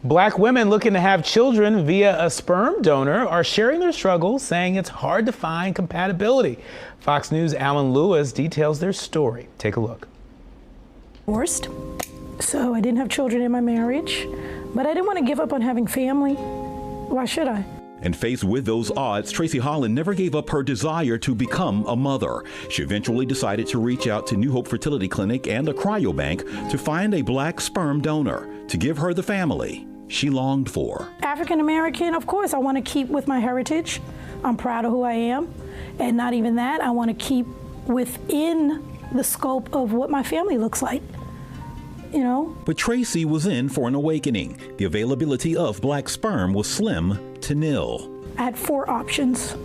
Black women looking to have children via a sperm donor are sharing their struggles, saying it's hard to find compatibility. Fox News' Alan Lewis details their story. Take a look. Divorced, so I didn't have children in my marriage, but I didn't want to give up on having family. Why should I? And faced with those odds, Tracy Holland never gave up her desire to become a mother. She eventually decided to reach out to New Hope Fertility Clinic and a cryobank to find a black sperm donor to give her the family she longed for. African American, of course, I want to keep with my heritage. I'm proud of who I am. And not even that, I want to keep within the scope of what my family looks like. You know? But Tracy was in for an awakening. The availability of black sperm was slim to nil. I had 4 options.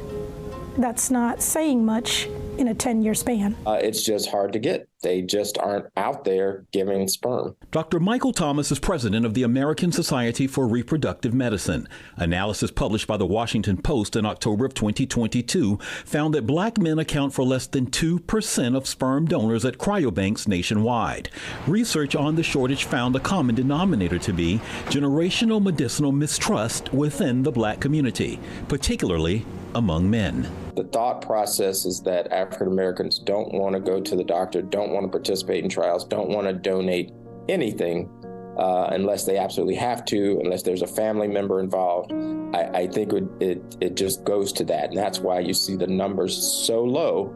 That's not saying much in a 10-year span. It's just hard to get. They just aren't out there giving sperm. Dr. Michael Thomas is president of the American Society for Reproductive Medicine. Analysis published by the Washington Post in October of 2022 found that black men account for less than 2% of sperm donors at cryobanks nationwide. Research on the shortage found a common denominator to be generational medicinal mistrust within the black community, particularly among men. The thought process is that African Americans don't want to go to the doctor, don't want to participate in trials, don't want to donate anything unless they absolutely have to, unless there's a family member involved. I think it just goes to that. And that's why you see the numbers so low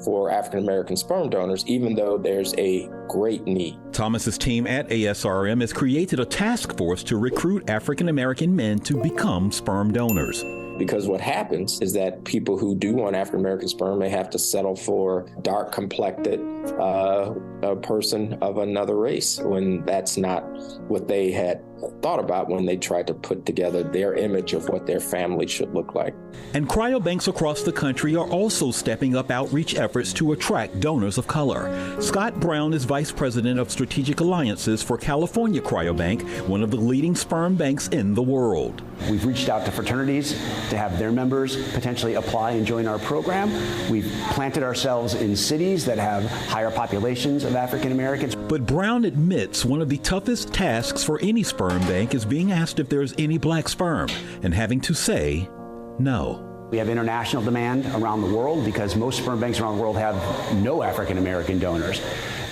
for African American sperm donors, even though there's a great need. Thomas's team at ASRM has created a task force to recruit African American men to become sperm donors. Because what happens is that people who do want African American sperm may have to settle for dark complected a person of another race when that's not what they had thought about when they tried to put together their image of what their family should look like. And cryobanks across the country are also stepping up outreach efforts to attract donors of color. Scott Brown is vice president of strategic alliances for California Cryobank, one of the leading sperm banks in the world. We've reached out to fraternities to have their members potentially apply and join our program. We've planted ourselves in cities that have higher populations of African Americans. But Brown admits one of the toughest tasks for any sperm bank is being asked if there's any black sperm and having to say no. We have international demand around the world because most sperm banks around the world have no African American donors.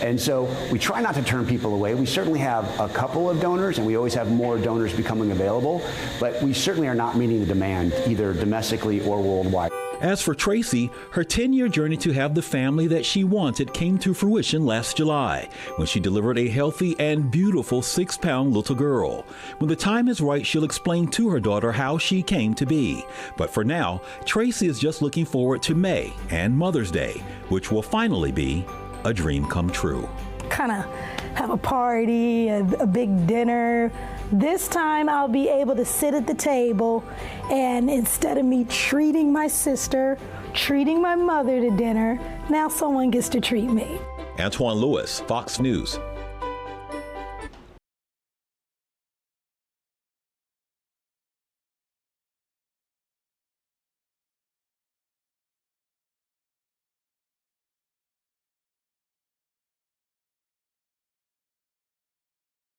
And so we try not to turn people away. We certainly have a couple of donors, and we always have more donors becoming available, but we certainly are not meeting the demand either domestically or worldwide. As for Tracy, her 10-year journey to have the family that she wanted came to fruition last July when she delivered a healthy and beautiful 6-pound little girl. When the time is right, she'll explain to her daughter how she came to be. But for now, Tracy is just looking forward to May and Mother's Day, which will finally be a dream come true. Kind of have a party, a big dinner. This time I'll be able to sit at the table, and instead of me treating my sister, treating my mother to dinner, now someone gets to treat me. Antoine Lewis, Fox News.